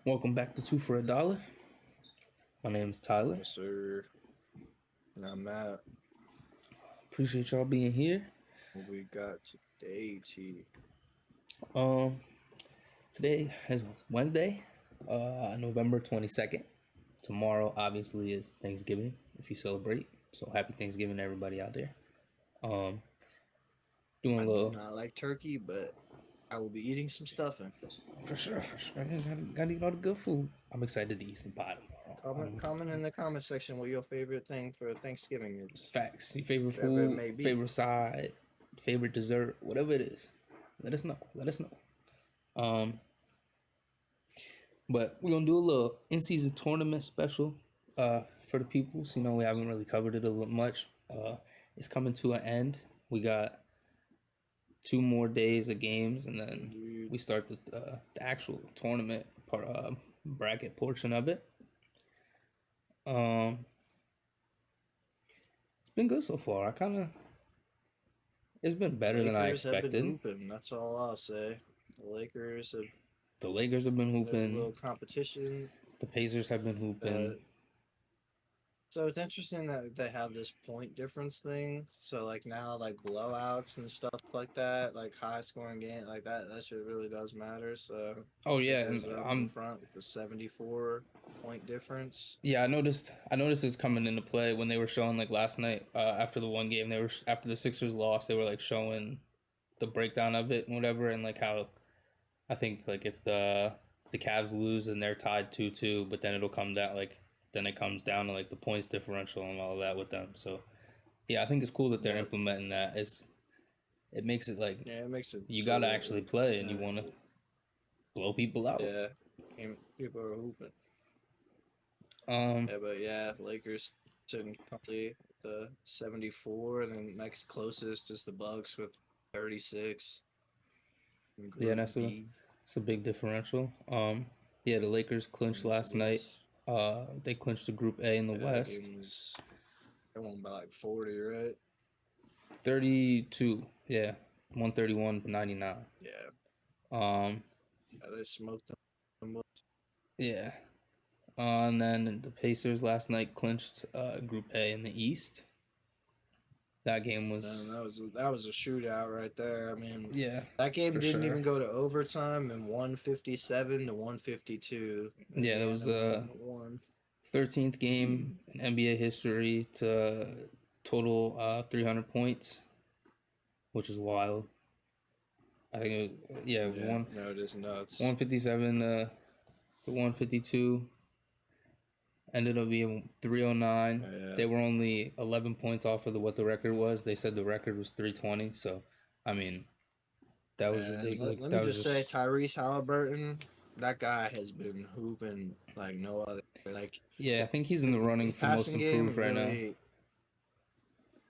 Welcome back to Two for a Dollar. My name is Tyler. Yes, sir. And I'm Matt. Appreciate y'all being here. What we got today, T? Um, Today is Wednesday, November 22nd. Tomorrow, obviously, is Thanksgiving if you celebrate. So happy Thanksgiving to everybody out there. Um, Doing a I do little not like turkey, but I will be eating some stuffing. for sure, for sure. Gotta eat all the good food. I'm excited to eat some pie tomorrow. Comment in the comment section what your favorite thing for Thanksgiving is. Facts. Your favorite Whatever it food, may be. favorite side, favorite dessert, whatever it is. Let us know. Let us know. Um, But we're gonna do a little in-season tournament special for the people. So we haven't really covered it a little much. It's coming to an end. We got 2 more days of games, and then Dude, we start the actual tournament part bracket portion of it. Um, it's been good so far. It's been better than I Lakers have been expected. hooping. That's all I'll say. The Lakers have. The Lakers have been There's a hooping. little competition. The Pacers have been Uh, hooping. So it's interesting that they have this point difference thing. So like now, like blowouts and stuff like that, like high scoring game, like that shit really does matter. So Oh yeah, and Lakers are up in front with the 74 point difference. Yeah, I noticed it's coming into play when they were showing like last night after the one game they were after the Sixers lost they were like showing the breakdown of it and whatever and like how I think like if the Cavs lose and they're tied 2-2 but then it'll come down like then it comes down to like the points differential and all of that with them. So yeah, I think it's cool that they're Yep. implementing that. It makes it like Yeah, it makes it you got to so. actually play and you want to blow people out. Yeah, people are hooping. Um Yeah, but yeah, Lakers sitting comfortably at the 74, and then next closest is the Bucks with 36 in yeah, Group that's a B. it's a big differential. Yeah, the Lakers clinched Yes, it last night. is. They clinched the Group A in the Yeah, that West. game was. They won by like 40, right? 32. Yeah, 131-99. Yeah. Um, Yeah, they smoked them. yeah. And then the Pacers last night clinched Group A in the East. That game And was that was a shootout right there. I mean, yeah, that game for didn't even sure. go to overtime and 157 to 152. Yeah, that was Indiana won. 13th game in NBA history to total 300 points, which is wild. I think yeah, Yeah, no, it is nuts. 157 to 152 ended up being 309. Yeah. They were only 11 points off of what the record was. They said the record was 320. So, I mean, that was And ridiculous. let me That was just say, just Tyrese Halliburton, that guy has been hooping like no other. Like yeah. I think he's in the running his for most passing game improved right now. really.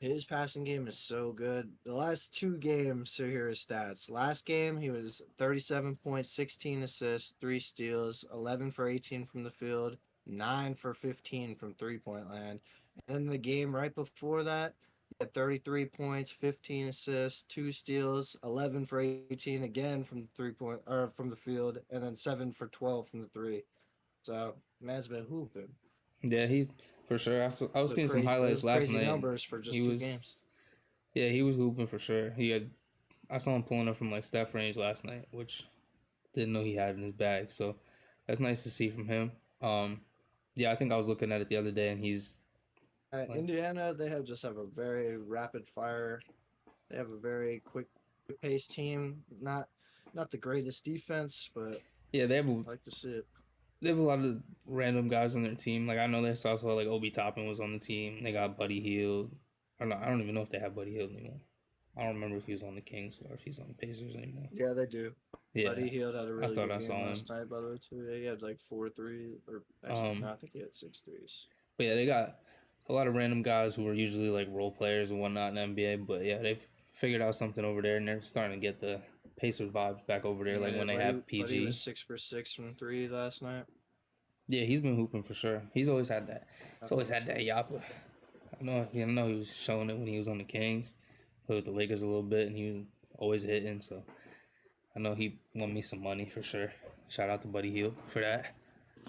His passing game is so good. The last two games, so here are his stats. Last game, he was 37 points, 16 assists, 3 steals, 11 for 18 from the field, 9 for 15 from three-point land. And then the game right before that, he had 33 points, 15 assists, 2 steals, 11 for 18 again from three-point or from the field, and then 7 for 12 from the three. So, man's been hooping. Yeah, he for sure. I was seeing some highlights Those last crazy night. numbers for He just two was games. yeah, he was hooping for sure. He had I saw him pulling up from like Steph range last night, which didn't know he had in his bag. So that's nice to see from him. Yeah, I think I was looking at it the other day, and he's like, Indiana, they have a very rapid fire. They have a very quick paced team. Not the greatest defense, but yeah, I like to see it. they have a lot of random guys on their team. Like I know they also like Obi Toppin was on the team. They got Buddy Hield. Or no, I don't even know if they have Buddy Hield anymore. I don't remember if he's on the Kings or if he's on the Pacers anymore. Yeah, they do. Buddy Yeah, Hield had a I really thought good I game saw him. last night, by the way, too. Yeah, he had like 4 3, or actually, no, Um, I think he had 6 threes. but yeah, they got a lot of random guys who are usually like role players and whatnot in the NBA. But yeah, they've figured out something over there, and they're starting to get the Pacers vibes back over there. Like Yeah, when they have Buddy was PG. 6 for 6 from three last night. Yeah, he's been hooping for sure. He's always had that. He's always Definitely had that too. yapper. I know he was showing it when he was on the Kings. Played with the Lakers a little bit, and he was always hitting. So I know he won me some money for sure. Shout out to Buddy Hield for that.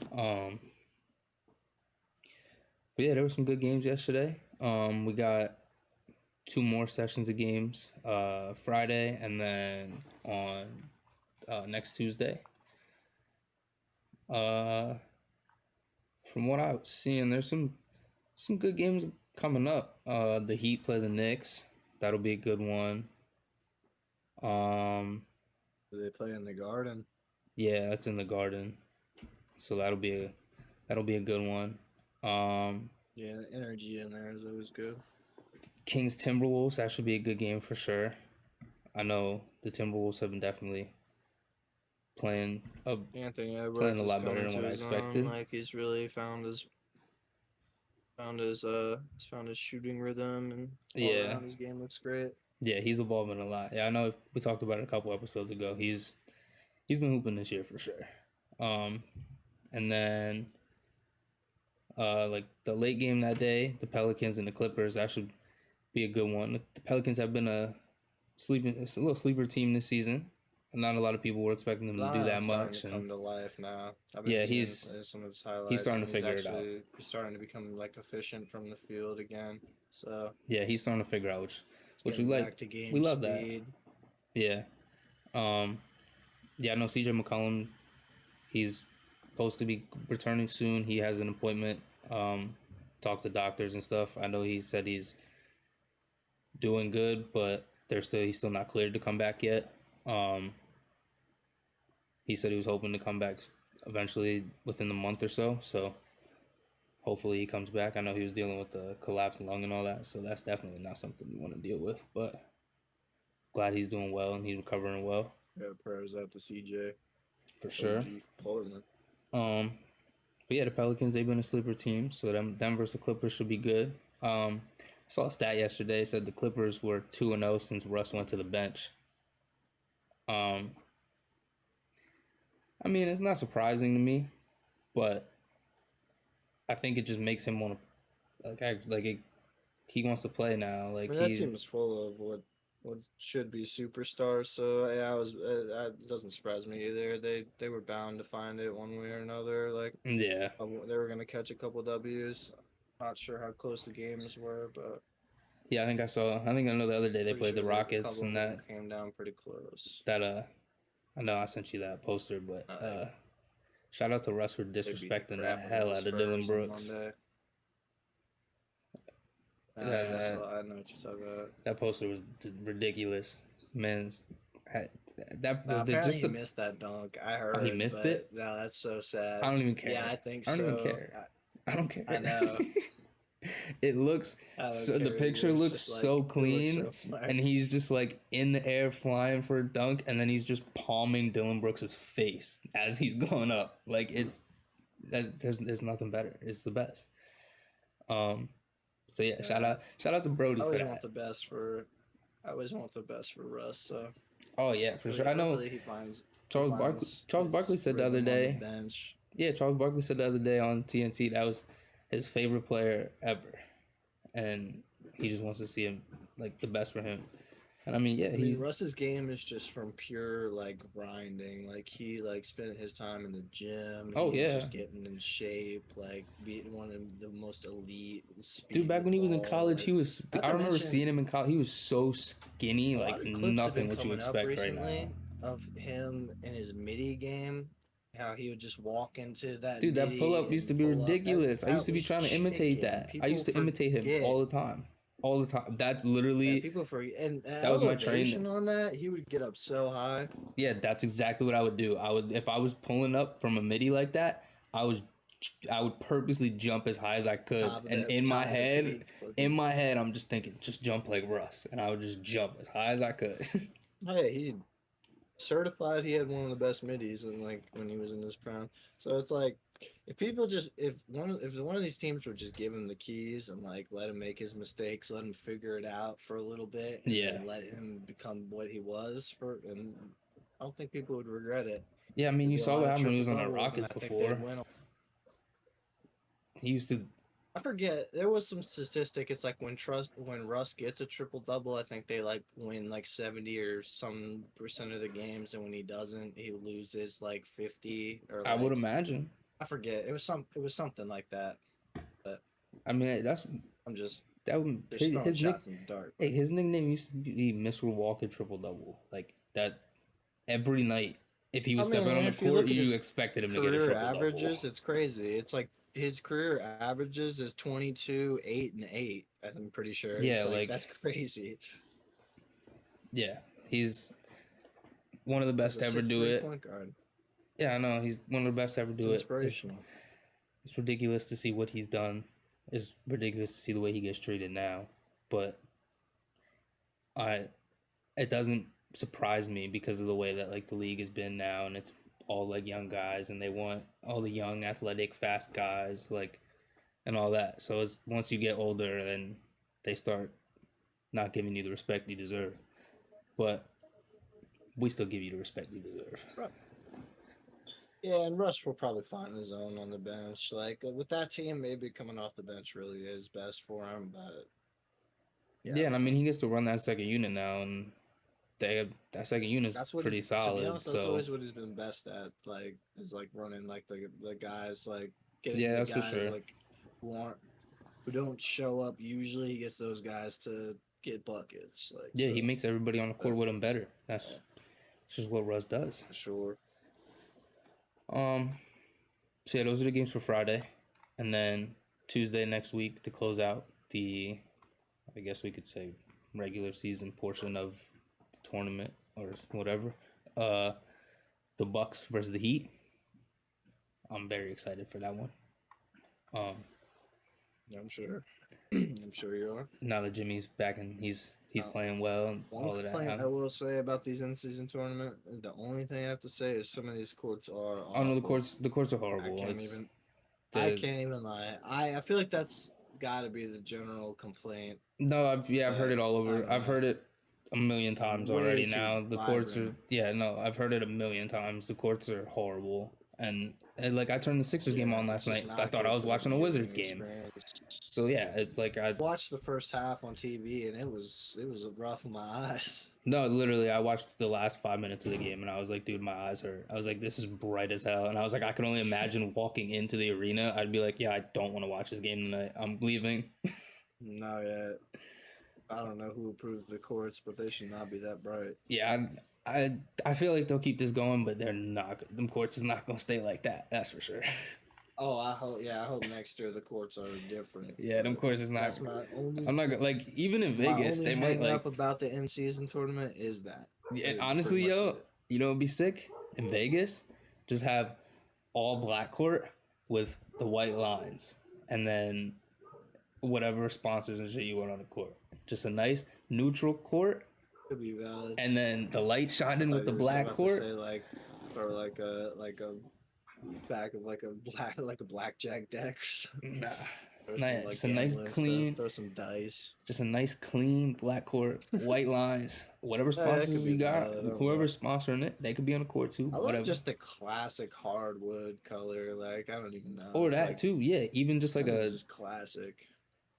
But yeah, there were some good games yesterday. We got 2 more sessions of games Friday and then on next Tuesday. From what I was seeing, there's some good games coming up. The Heat play the Knicks. That'll be a good one. They play in the Garden. Yeah, that's in the Garden, so that'll be a good one. Yeah, the energy in there is always good. Kings Timberwolves, that should be a good game for sure. I know the Timberwolves have been definitely playing Anthony Edwards playing a is lot better coming than to what I his own. expected. Like he's really found his shooting rhythm, and all Yeah. around his game looks great. Yeah, he's evolving a lot. Yeah, I know we talked about it a couple episodes ago. He's been hooping this year for sure. And then like the late game that day, the Pelicans and the Clippers, that should be a good one. The Pelicans have been a little sleeper team this season. Not a lot of people were expecting them to do that much. To come to life now. I've Yeah, seeing he's- some of his highlights. he's starting to and figure it out. He's starting to become like efficient from the field again. So Yeah, he's starting to figure out he's which we getting like. back to game We love that. speed. Yeah. Yeah, I know CJ McCollum, he's supposed to be returning soon. He has an appointment, talk to doctors and stuff. I know he said he's doing good, but he's still not cleared to come back yet. He said he was hoping to come back eventually within the month or so. So hopefully he comes back. I know he was dealing with the collapsed lung and all that, so that's definitely not something we want to deal with. But glad he's doing well and he's recovering well. Yeah, prayers out to CJ. For sure. OG Portland. But yeah, the Pelicans, they've been a sleeper team, so them versus the Clippers should be good. I saw a stat yesterday, it said the Clippers were 2-0 since Russ went to the bench. I mean, it's not surprising to me, but I think it just makes him want to he wants to play now. Like that team's full of what should be superstars. So yeah, it doesn't surprise me either. They were bound to find it one way or another. Like yeah, they were gonna catch a couple W's. Not sure how close the games were, but yeah. I think I know the other day they played the Rockets and that came down pretty close. I know I sent you that poster, but shout out to Russ for disrespecting the hell out of Dylan Brooks. I know what you're talking about. That poster was ridiculous, man. Apparently he missed that dunk. I heard. Oh, he missed it. No, that's so sad. I don't even care. Yeah, I think so. I don't even care. I don't care. I know. It looks so. The picture looks so clean, and he's just like in the air flying for a dunk, and then he's just palming Dylan Brooks' face as he's going up. Like there's nothing better. It's the best. So yeah, shout out to Brody for that. I always want the best for Russ. So. Oh yeah, for sure. I know. Charles Barkley said the other day. Yeah, Charles Barkley said the other day on TNT that was his favorite player ever, and he just wants to see him like the best for him. And I mean, yeah, Russ's game is just from pure like grinding. Like he spent his time in the gym. Oh yeah, just getting in shape, like being one of the most elite. Dude, back when he was in college, he was. I remember seeing him in college. He was so skinny, like nothing what you expect right now. Of him in his midi game. How he would just walk into that. Dude, that pull up used to be ridiculous. I used to be trying to imitate that. I used to imitate him all the time. That literally. Yeah, people forget. And that was my training. On that, he would get up so high. Yeah, that's exactly what I would do. If I was pulling up from a midi like that, I would purposely jump as high as I could. And in my head, I'm just thinking, just jump like Russ, and I would just jump as high as I could. Hey, he certified he had one of the best middies and like when he was in his prime. So it's like if one of these teams would just give him the keys and like let him make his mistakes, let him figure it out for a little bit, and let him become what he was and I don't think people would regret it. Yeah, I mean, you saw what happened when he was on the Rockets before. He used to I forget. There was some statistic. It's like when Russ gets a triple double, I think they like win like 70 or some percent of the games, and when he doesn't, he loses like 50 or I would like imagine. I forget. It was something like that. But I mean, I'm just that would throwing shots in the dark. Hey, his nickname used to be Mr. Walker Triple Double. Like that every night. If he I was mean, stepping on the if you court, look at you his expected him to get a career triple double. averages, it's crazy. It's like his career averages is 22, 8, and 8. I'm pretty sure. Yeah, It's like like that's crazy. yeah, he's one of the He's best a to ever do 6'3" it. point guard. Yeah, I know he's one of the best to ever It's do it. inspirational. It's ridiculous to see what he's done. It's ridiculous to see the way he gets treated now, but I it doesn't surprise me because of the way that like the league has been now, and it's all like young guys, and they want all the young, athletic, fast guys, like and all that. So it's once you get older, then they start not giving you the respect you deserve. But we still give you the respect you deserve. Right. Yeah, and Russ will probably find his own on the bench. Like with that team, maybe coming off the bench really is best for him. But Yeah, yeah, and I mean he gets to run that second unit now, and that second unit is that's what pretty he's. To be solid. honest, that's So always what he's been best at. Like is like running like the guys like getting yeah, the that's for guys sure. like who don't show up. Usually, he gets those guys to get buckets. Like Yeah, so, he makes everybody on the court with him better. That's just what Russ does. for sure. Um, so yeah, those are the games for Friday, and then Tuesday next week to close out the, I guess we could say, regular season portion of the tournament or whatever. Uh, the Bucks versus the Heat. I'm very excited for that one. Yeah, I'm sure. I'm sure you are. Now that Jimmy's back and he's Uh, playing well and One all of that. complaint I will say about these in-season tournament, the only thing I have to say is some of these courts are Oh no, awful. the courts are I horrible. can't It's even. I the can't even lie. I feel like that's got to be the general complaint. no, I've heard But it all I over. don't I've know. heard it a million times Way already. too Now the courts are vibrant. no, I've heard it a million times. The courts are horrible, and like I turned the Sixers game Yeah, on it's last just night. I not thought I good was for the watching a Wizards viewing game. experience. So yeah, it's like I Watched the first half on TV and it was rough on my eyes. no, literally I watched the last 5 minutes of the game and I was like, dude, my eyes hurt. I was like, this is bright as hell, and I was like, I can only imagine walking into the arena. I'd be like, yeah, I don't want to watch this game tonight. I'm leaving. No, yeah. I don't know who approved the courts, but they should not be that bright. Yeah, I feel like they'll keep this going, but they're not. Them courts is not gonna stay like that. That's for sure. Oh, I hope. Yeah, I hope next year the courts are different. Yeah, them But courts is not. that's my only. I'm not like even in My Vegas, only they might hang like. up about the in-season tournament is that. And Is honestly, pretty much yo, it. you know, it'd be sick in Vegas. Just have all black court with the white lines, and then whatever sponsors and shit you want on the court. Just a nice neutral court, Could be valid. and then the light shining with the You were black about to court. say or like a back of like a blackjack deck. Or something. Nah, Or nah, some, just a nice gambling clean. stuff. Throw some dice. Just a nice clean black court, white lines. Whatever Yeah, that could sponsors be you got, valid, I don't whoever's sponsoring it, they could be on the court too. I love Whatever. just the classic hardwood color. Like I don't even know. Or It's that like, too, yeah. Even just like it's a just classic.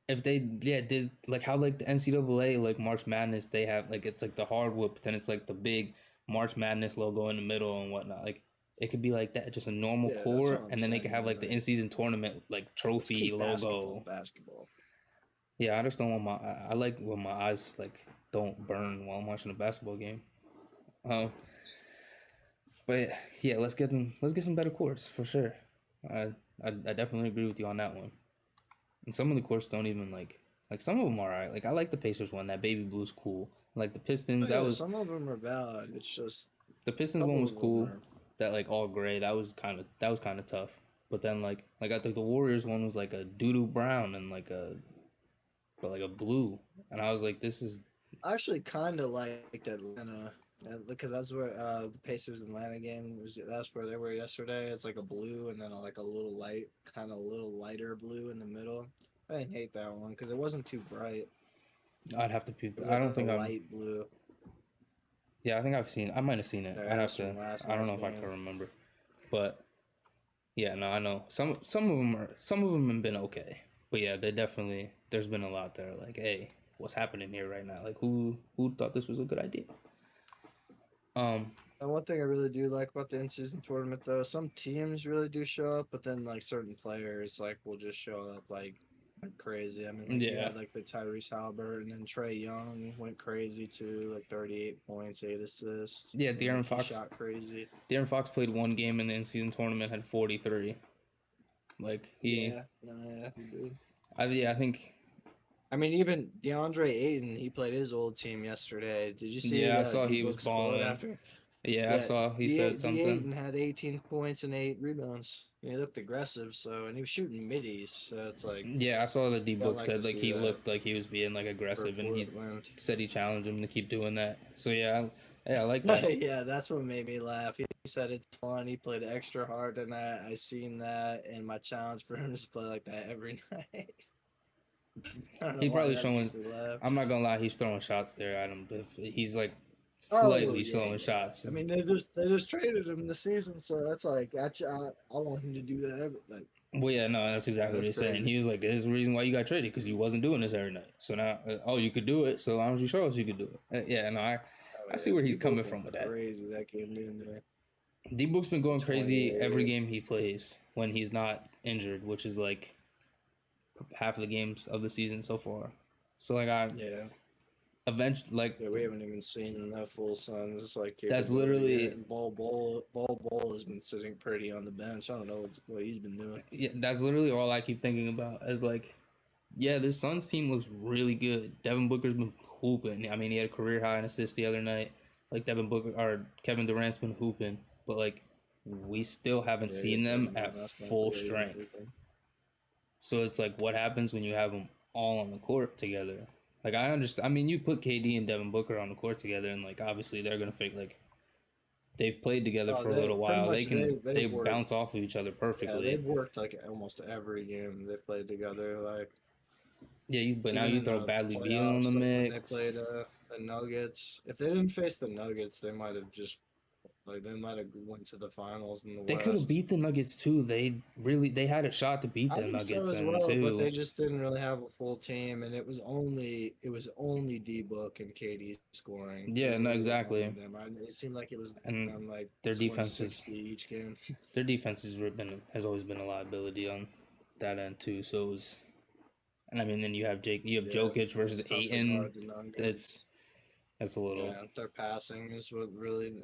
if they did like how like the NCAA like March Madness they have like it's like the hardwood, but then it's like the big March Madness logo in the middle and whatnot. Like it could be like that, just a normal Yeah, that's court, what I'm and then they could saying, have like the like, in season tournament like Let's trophy keep logo. basketball. Yeah, I just don't want I like when my eyes like don't burn while I'm watching a basketball game. But yeah, let's get some better courts for sure. I definitely agree with you on that one. And some of the courts don't even like some of them are alright. Like I like the Pacers one. That baby blue's cool. Like the Pistons, Oh, yeah, that was some of them are valid. It's just the Pistons couple one was of them cool. are- That like all gray. That was kind of tough. But then like I think the Warriors one was like a doo-doo brown and like a blue. And I was like, this is I actually kind of liked Atlanta because that's where the Pacers Atlanta game was. That's where they were yesterday. It's like a blue and then like a little lighter blue in the middle. I didn't hate that one because it wasn't too bright. I'd have to peep. It was I like don't think a I'm. light blue. Yeah, I think I might have seen it. Yeah, I'd have that's to. from last I don't know night's if I game. can remember, but yeah, no, I know some of them have been okay. But yeah, there's been a lot there. Like, hey, what's happening here right now? Like, who thought this was a good idea? Um, And one thing I really do like about the in-season tournament, though, some teams really do show up, but then like certain players like will just show up like crazy. I mean, like you yeah, had like the Tyrese Halliburton and Trey Young went crazy too, like 38 points, 8 assists. yeah. Like he shot crazy. De'Aaron Fox played one game in the in-season tournament, had 43. Like Yeah, no, yeah, he did. I think, I mean, even DeAndre Ayton, he played his old team yesterday. Did you see yeah, I saw D he was Book's quote balling. after? Yeah, I Yeah, saw he said D something. Ayton had 18 points and 8 rebounds. He looked aggressive, so and he was shooting middies, so it's like Yeah, I saw that D gotta Book like to said like see he that looked like he was being like for aggressive, and he Portland. said he challenged him to keep doing that. So yeah, I like that. Yeah, that's what made me laugh. He said it's fun. He played extra hard tonight. I seen that, and my challenge for him is to play like that every night. I don't know He why probably that showing. makes me laugh. I'm not gonna lie, he's throwing shots there at him. If he's like Oh slightly yeah, throwing yeah. shots. I mean, they just traded him this season, so that's like I want him to do that. Like, Well, yeah, no, that's exactly what that's he's saying. crazy. He was like, "This is the reason why you got traded because you wasn't doing this every night. So now, oh, you could do it. So long as you show us you could do it." Yeah, no, Oh I see yeah, where D he's coming Book went from with that. crazy that game, didn't he? D Book's been going crazy every 28. game he plays when he's not injured, which is like half of the games of the season so far. So like I Yeah. eventually like Yeah, we haven't even seen the full Suns like that's capability yet. literally And Ball has been sitting pretty on the bench. I don't know what he's been doing. yeah, that's literally all I keep thinking about is like, yeah, this Suns team looks really good. Devin Booker's been hooping. I mean, he had a career high in assists the other night. Like Devin Booker or Kevin Durant's been hooping, but like we still haven't Yeah, seen them Kevin at Durant's not full really been strength. hooping. So it's like, what happens when you have them all on the court together? Like I understand. I mean, you put KD and Devin Booker on the court together, and like obviously they're gonna fake like they've played together Oh, for a they little pretty while. much They they've worked. bounce off of each other Yeah, perfectly. they've worked like almost every game they played together. Like Yeah, but now even you in throw the Bradley Beal in the playoffs, like when they mix. played the Nuggets. If they didn't face the Nuggets, they might have just like they might have went to the finals in the They could have West. beat the Nuggets too. They had a shot to beat I the think so Nuggets as and well, but too. they just didn't really have a full team, and it was only D Book and KD scoring. It Yeah, was no, literally only exactly. them. It seemed like it was And them like their scoring defense is 60 each game. their defense has always been a liability on that end too. So it was, and I mean then you have Yeah, Jokic versus it's tough to Aiton. guard the That's Nuggets. that's a little Yeah, their passing is what really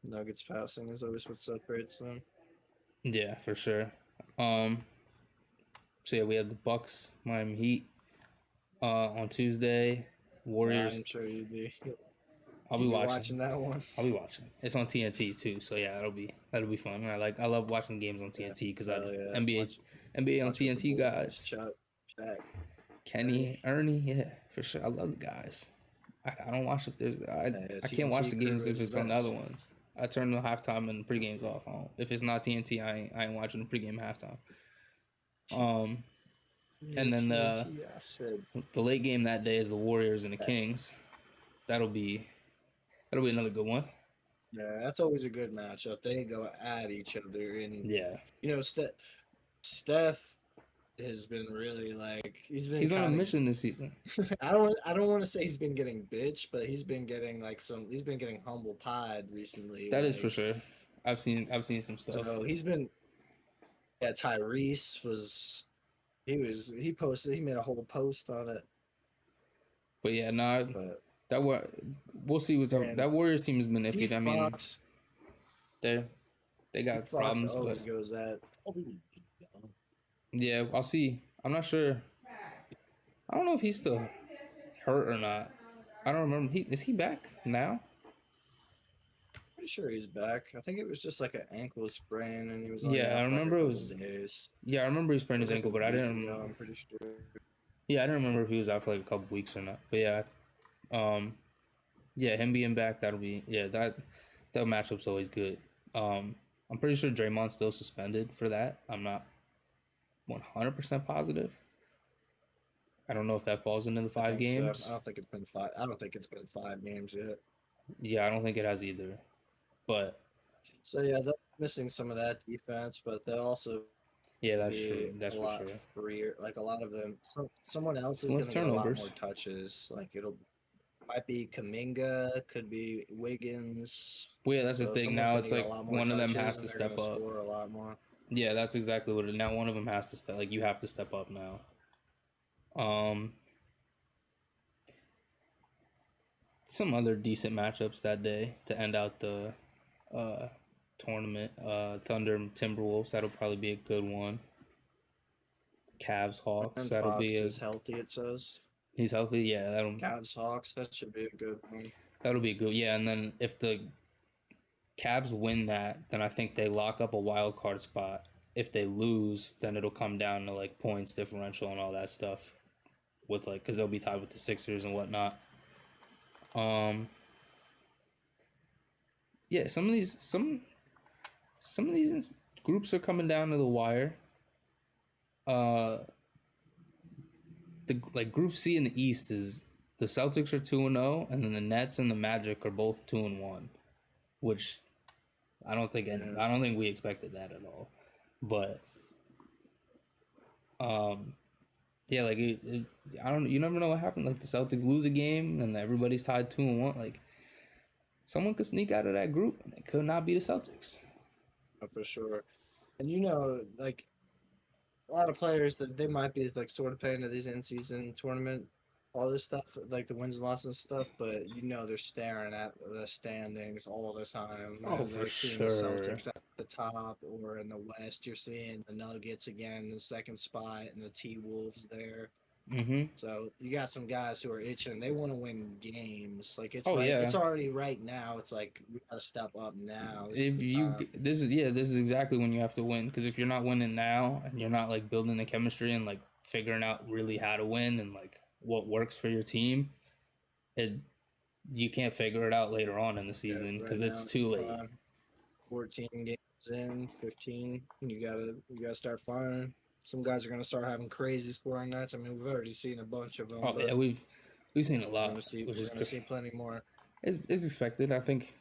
Nuggets passing is always what separates them. yeah for sure. Um, so yeah, we have the Bucks, Miami Heat, on Tuesday. Yeah, Warriors. I'm sure I'll be you'd be watching. watching that one. I'll be watching. It's on TNT too, so yeah, that'll be fun. I love watching games on Yeah. TNT because I Oh yeah, NBA on watch with the TNT boys. guys. Chuck, Shaq, Kenny. Kenny, Ernie, yeah, for sure. I love the guys. I don't watch if there's Yeah, I can't watch TNT the crew games if is it's the on the other best. ones. I turn the halftime and pre games off. If it's not TNT, I ain't watching the pregame halftime. Um, Yeah, and then TNT. I said. the late game that day is the Warriors and the Kings. That'll be another good one. Yeah, that's always a good matchup. They go at each other, and Yeah, Steph has been really like he's been he's on a kind of. mission this season. I don't want to say he's been getting bitch, but he's been getting he's been getting humble pied recently. That is for Like sure. I've seen some stuff. so he's been. Yeah, Tyrese he posted he made a whole post on it, But yeah, no, but that wa- we'll see what's up. man, That Warriors team has been Steve iffy. I mean, Fox they they Steve got Fox problems, but always goes at. yeah, I'll see. I'm not sure. I don't know if he's still hurt or not. I don't remember. Is he back now? Pretty sure he's back. I think it was just like an ankle sprain, and he was only Yeah, I out for like a remember it couple was. days. Yeah, I remember he sprained It his was like ankle, a but I week didn't. ago. I'm pretty sure. Yeah, I didn't remember if he was out for like a couple weeks or not. But yeah, um, yeah, him being back, that'll be that matchup's always good. I'm pretty sure Draymond's still suspended for that. I'm not 100% positive. I don't know if that falls into the I five think so. games. I don't think it's been five. I don't think it's been 5 games yet. Yeah, I don't think it has either. But So yeah, they're missing some of that defense, but they also Yeah, It'll that's be true. That's a for lot sure. freer. Like a lot of them, someone else So is less gonna get a lot more turnovers. touches. Like it'll might be Kaminga, could be Wiggins. Well, yeah, that's the So thing. someone's Now gonna it's get a like lot more one of them touches, has and to they're gonna step up. score a lot more. Yeah, that's exactly what it. Now one of them has to step. Like you have to step up now. Um, some other decent matchups that day to end out the uh tournament. Thunder and Timberwolves. That'll probably be a good one. Cavs Hawks. And That'll be Fox a. is healthy. It says He's healthy. Yeah, Cavs Hawks. That should be a good one. that'll be good. Yeah, and then if the Cavs win that, then I think they lock up a wild card spot. If they lose, then it'll come down to like points differential and all that stuff. With like, because they'll be tied with the Sixers and whatnot. Yeah, some of these groups are coming down to the wire. Uh, the like Group C in the East is the Celtics are 2-0, and then the Nets and the Magic are both 2-1, which I don't think we expected that at all. But yeah, like I don't. You never know what happened. Like the Celtics lose a game, and everybody's tied 2-1. Like someone could sneak out of that group, and it could not be the Celtics. For sure. And you know, like a lot of players that they might be like sort of paying to these in-season tournament, all this stuff, like the wins and losses and stuff. But you know, they're staring at the standings all the time. Oh, And for they're seeing the sure. Celtics at the top, or in the West, you're seeing the Nuggets again in the second spot, and the T Wolves there. Mm-hmm. So you got some guys who are itching. They want to win games. Like it's Oh right. yeah. It's already right now. It's like we gotta step up now. This is If the you time. this is exactly when you have to win, because if you're not winning now and you're not like building the chemistry and like figuring out really how to win and like what works for your team, it you can't figure it out later on in the Yeah, season right because now it's it's too the late. time. 14 games in, 15. You gotta start firing. Some guys are gonna start having crazy scoring nights. I mean, we've already seen a bunch of them, Oh yeah, but we've seen a we're gonna lot, see which we're is gonna see great. plenty more. It's expected. I think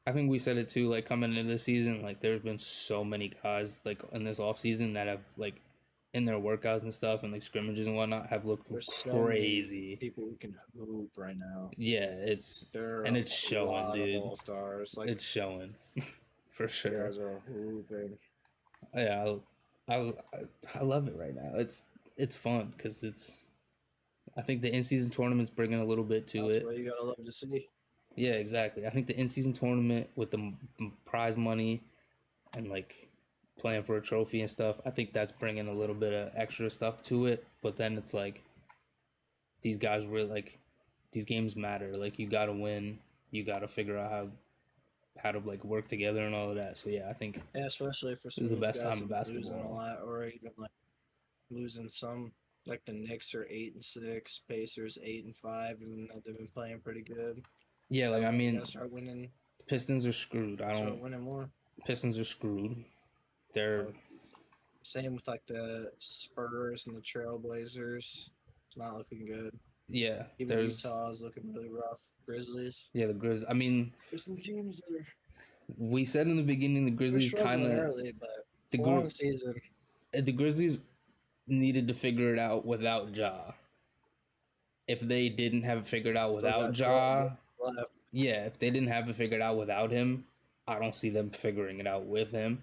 we said it too. Like coming into this season, like there's been so many guys like in this off season that have like in their workouts and stuff and like scrimmages and whatnot have looked There's so many crazy. people who can hoop right now. Yeah, it's There are and it's a showing, lot of dude. all stars. Like It's showing for sure. guys are hooping. Yeah, I, I love it right now. It's fun because it's. I think the in season tournament's bringing a little bit to That's it. what you gotta love to see. Yeah, exactly. I think the in season tournament with the prize money and like playing for a trophy and stuff, I think that's bringing a little bit of extra stuff to it. But then it's like these guys really like these games matter. Like you got to win. You got to figure out how to like work together and all of that. So yeah, I think Yeah, especially for this some is of the these best guys time of who've been losing a basketball. lot, or even like losing some. Like the Knicks are 8-6, Pacers 8-5, even though they've been playing pretty good. Yeah, like Gotta I win. You mean, gotta start winning. Pistons are screwed. I Start don't. winning more. Pistons are screwed. They're Uh, Same with like the Spurs and the Trailblazers. It's not looking good. yeah. Even There's Utah is looking really rough. Grizzlies. yeah the Grizz. I mean, There's some teams that are we said in the beginning the they're Grizzlies kind struggling of early, but the it's a long season. the Grizzlies needed to figure it out without Ja. If they didn't have it figured out Still without got 12 games Ja, left. yeah, if they didn't have it figured out without him, I don't see them figuring it out with him.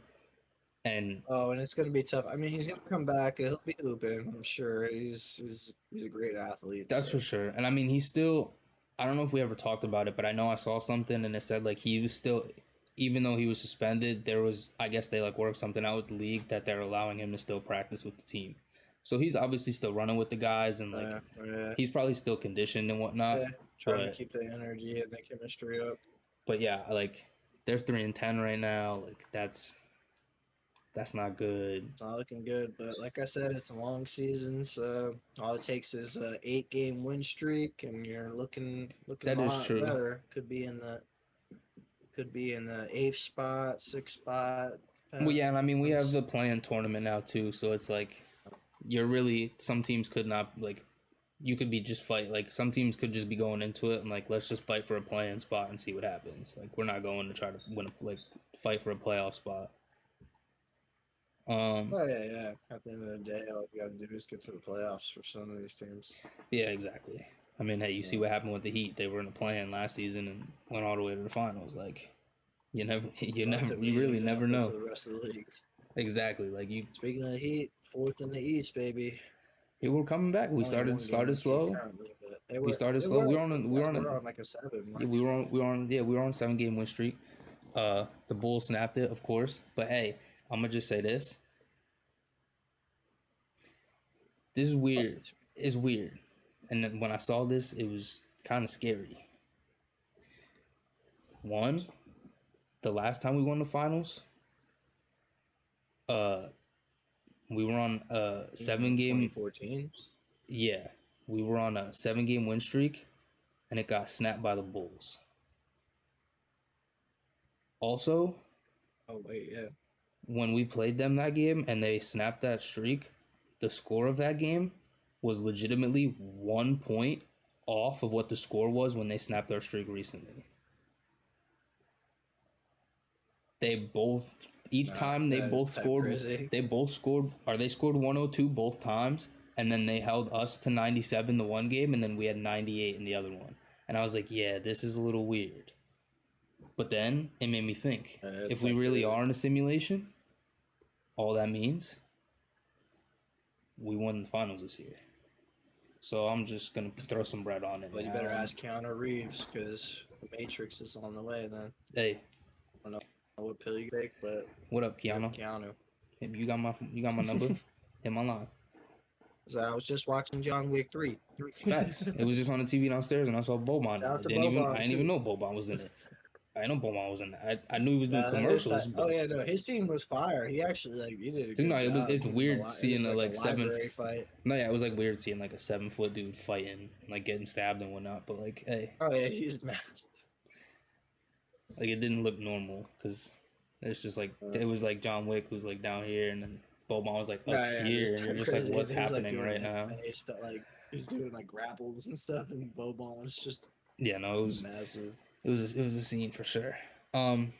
And Oh, and it's gonna be tough. I mean, he's gonna come back. He'll be hooping. I'm sure. He's a great athlete. that's So for sure. And I mean, he's still. I don't know if we ever talked about it, but I know I saw something and it said like he was still, even though he was suspended, there was I guess they like worked something out with the league that they're allowing him to still practice with the team. So he's obviously still running with the guys and like yeah, he's probably still conditioned and whatnot. yeah. Trying to But keep the energy and the chemistry up. yeah, like they're 3-10 right now. Like that's not good. It's not looking good, but like I said, it's a long season, so all it takes is a 8 game win streak, and you're looking a That is lot true. better. Could be in the eighth spot, sixth spot. Well, yeah, and I mean we have Nice. the play-in tournament now too, so it's like you're really some teams could not like you could be just fight like some teams could just be going into it and like let's just fight for a play-in spot and see what happens. Like we're not going to try to win a, like fight for a playoff spot. Oh yeah. At the end of the day, all you gotta do is get to the playoffs for some of these teams. Yeah, exactly. I mean, hey, you see Yeah. what happened with the Heat? They were in the play-in last season and went all the way to the finals. Like, Let them you be an really never example know. for the rest of the league. Exactly. Like you, Speaking of the Heat, fourth in the East, baby. we were coming back. We Only a started one game started win streak slow. currently, but We started slow. you We were guys on a were on like a 7, yeah, weren't you? we were on a 7 game win streak. The Bulls snapped it, of course. But hey, I'm gonna just say this. This is weird. It's weird. And then when I saw this, it was kind of scary. One, the last time we won the finals, uh, we were on a 7 game. 2014. Yeah, we were on a 7 game win streak, and it got snapped by the Bulls. Also, Oh wait, yeah. when we played them that game and they snapped that streak, the score of that game was legitimately 1 point off of what the score was when they snapped their streak recently. They both each time That is type crazy. they scored 102 both times, and then they held us to 97 the one game, and then we had 98 in the other one. And I was like, yeah, this is a little weird. But then it made me think, It's if we type really crazy. are in a simulation, all that means we won the finals this year. So I'm just gonna throw some bread on it. But you better ask Keanu Reeves because the Matrix is on the way. Then Hey, I don't know what pill you take, but what up, Keanu? Keanu. Hey, you got my number? Hit my line. So I was just watching John Wick 3. Facts. It was just on the TV downstairs, and I saw Boban. Shout out to I Boban, didn't too. even know Boban was in it. I didn't know Boban was in it. I knew he was doing Nah, commercials, oh but yeah, no, his scene was fire. He actually he did a dude, good no, job. it's weird seeing it a was like a seven. library fight. No, yeah, it was like weird seeing like a 7 foot dude fighting, like getting stabbed and whatnot. But like, hey, Oh yeah, he's masked. like it didn't look normal because it's just like it was like John Wick who's like down here, and then Boban was like up Yeah, here, it's and you're just like, crazy. what's He's happening doing right now? MMA stuff, he's doing grapples and stuff, and Boban was just Yeah, no, massive. it was a scene for sure. Um,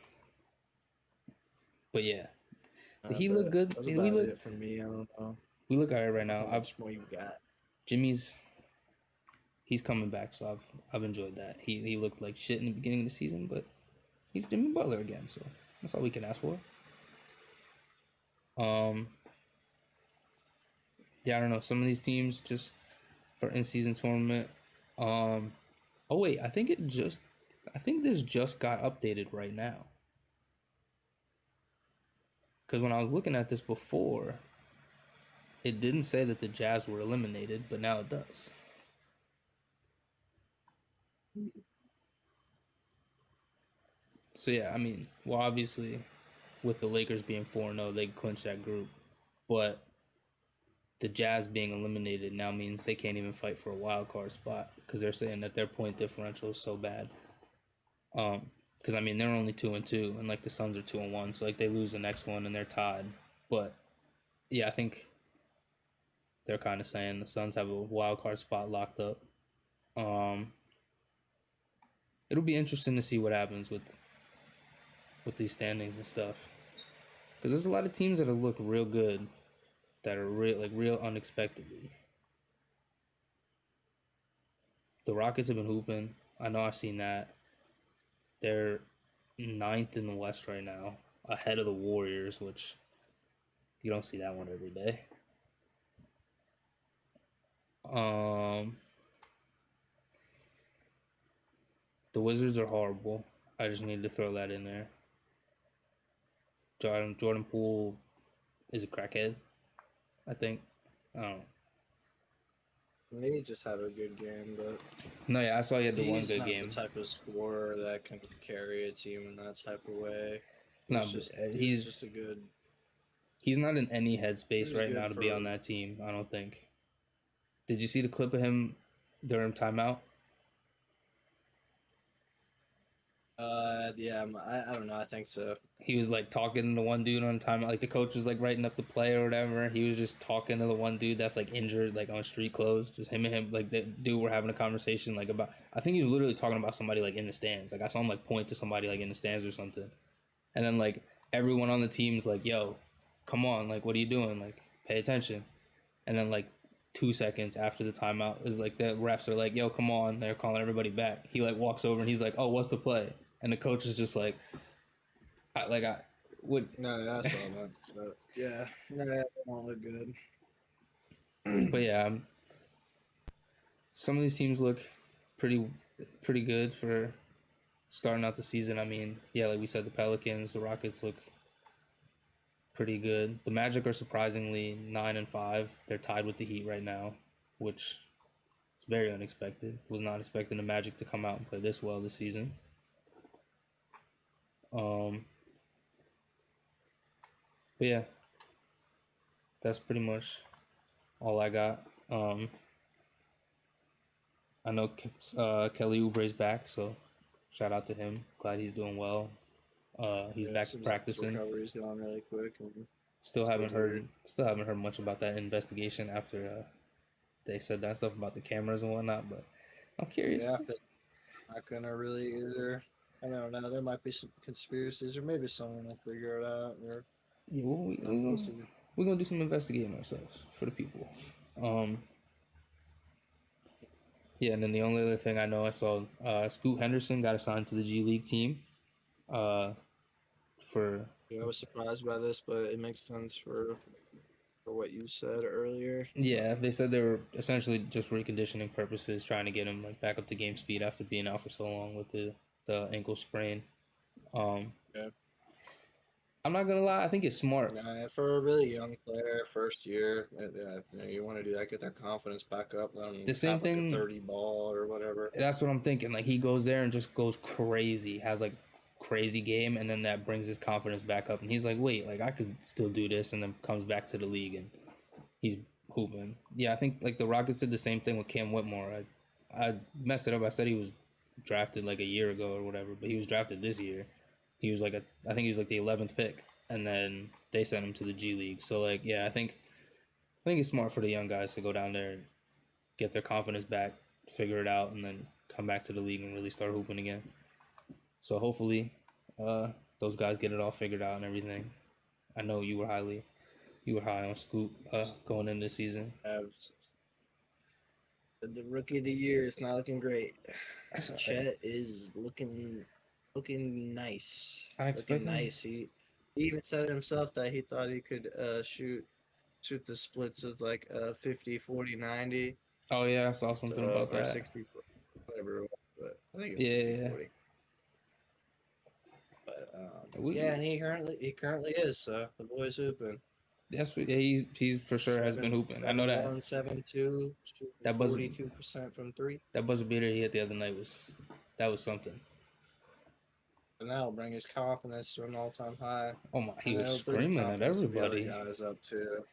but yeah, he looked But good. that's about it for me. I don't know We look alright right now. how much more you got. Jimmy's he's coming back, so I've enjoyed that. He looked like shit in the beginning of the season, but he's Jimmy Butler again, so that's all we can ask for. Um, yeah, I don't know. Some of these teams just for in season tournament. Oh wait, I think this just got updated right now. Because when I was looking at this before, it didn't say that the Jazz were eliminated, but now it does. So yeah, I mean, well, obviously, with the Lakers being 4-0, they clinched that group, but the Jazz being eliminated now means they can't even fight for a wild card spot because they're saying that their point differential is so bad. Because I mean they're only 2-2, and like the Suns are 2-1, so like they lose the next one and they're tied. But yeah, I think they're kind of saying the Suns have a wild card spot locked up. It'll be interesting to see what happens with these standings and stuff, because there's a lot of teams that look real good, that are real unexpectedly. The Rockets have been hooping. I know I've seen that. They're 9th in the West right now, ahead of the Warriors, which you don't see that one every day. The Wizards are horrible. I just need to throw that in there. Jordan Poole is a crackhead, I think. I don't know. He just had a good game, but No, yeah, I saw he had the one he's good not game. the type of scorer that can carry a team in that type of way. No, He's just a good. He's not in any headspace He's right good now to be for- on that team, I don't think. Did you see the clip of him during timeout? Yeah, I don't know. I think so. He was like talking to one dude on timeout. Like the coach was like writing up the play or whatever. He was just talking to the one dude that's like injured, like on street clothes. Just him and him, like the dude were having a conversation like about. I think he was literally talking about somebody like in the stands. Like I saw him like point to somebody like in the stands or something, and then like everyone on the team's like, "Yo, come on, like, what are you doing? Like, pay attention. And then, like, 2 seconds after the timeout is like the refs are like, yo, come on. They're calling everybody back. He, like, walks over and he's like, oh, what's the play? And the coach is just like, I would. No, I saw that. But yeah, no, it won't look good. But yeah, some of these teams look pretty good for starting out the season. I mean, yeah, like we said, the Pelicans, the Rockets look pretty good. The Magic are surprisingly 9-5. They're tied with the Heat right now, which is very unexpected. Was not expecting the Magic to come out and play this well this season. But yeah, that's pretty much all I got. I know Kelly Oubre's back, so shout out to him. Glad he's doing well. He's back practicing. Recovery's going really quick. And Still haven't heard much about that investigation after they said that stuff about the cameras and whatnot. But I'm curious. Yeah, not gonna really either. I don't know. There might be some conspiracies, or maybe someone will figure it out. Or yeah, we're gonna do some investigating ourselves for the people. Yeah, and then the only other thing I know, I saw Scoot Henderson got assigned to the G League team. For I was surprised by this, but it makes sense for what you said earlier. Yeah, they said they were essentially just reconditioning purposes, trying to get him like back up to game speed after being out for so long with the ankle sprain. Yeah. I'm not gonna lie, I think it's smart. For a really young player, first year, you want to do that, get that confidence back up. Let him The same have, thing, like a 30 ball or whatever. That's what I'm thinking. Like he goes there and just goes crazy, has like crazy game, and then that brings his confidence back up, and he's like, wait, like I could still do this, and then comes back to the league and he's hooping. Yeah, I think like the Rockets did the same thing with Cam Whitmore. I messed it up. I said he was drafted like a year ago or whatever, but he was drafted this year. He was like I think he was like the 11th pick, and then they sent him to the G League. So like, yeah, I think it's smart for the young guys to go down there and get their confidence back, figure it out, and then come back to the league and really start hooping again. So hopefully, those guys get it all figured out and everything. I know you were high on Scoot going into the season. The rookie of the year is not looking great. Chet is looking nice. I expect him. Nice. He even said himself that he thought he could shoot the splits of like 50, 40, 90. Oh yeah, I saw something about that. 60, whatever it was, but I think it's 50, 40. But yeah, and he currently is. So the boy's hooping. That's what he's for sure has been hooping. I know that. 7-2. That 42% from three. That buzzer beater he hit the other night was something. And that'll bring his confidence to an all-time high. Oh my, he was screaming at everybody. The other guys up too.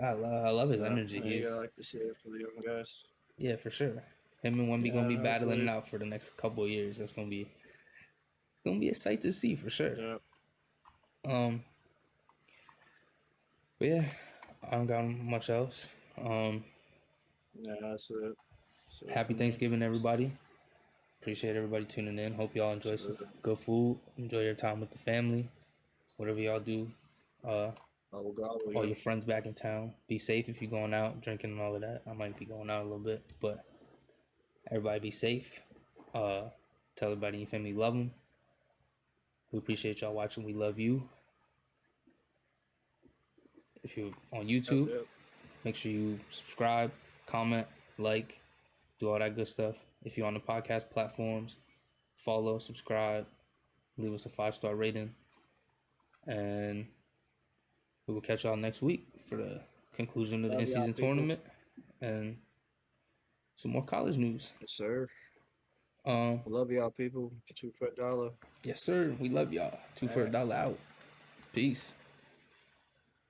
I love his energy. You like to see it for the young guys. Yeah, for sure. Him and Wemby gonna be battling it out for the next couple of years. That's gonna be a sight to see for sure. Yeah. But yeah, I don't got much else. Yeah, that's it. Happy Thanksgiving, everybody. Appreciate everybody tuning in. Hope y'all enjoy some good food. Enjoy your time with the family. Whatever y'all do. All your friends back in town. Be safe if you're going out, drinking and all of that. I might be going out a little bit, but everybody be safe. Tell everybody in your family you love them. We appreciate y'all watching. We love you. If you're on YouTube, make sure you subscribe, comment, like, do all that good stuff. If you're on the podcast platforms, follow, subscribe, leave us a 5-star rating. And we will catch y'all next week for the conclusion of the in-season tournament and some more college news. Yes, sir. Love y'all, people. $2 for $1. Yes, sir. We love y'all. $2 for $1 out. Peace.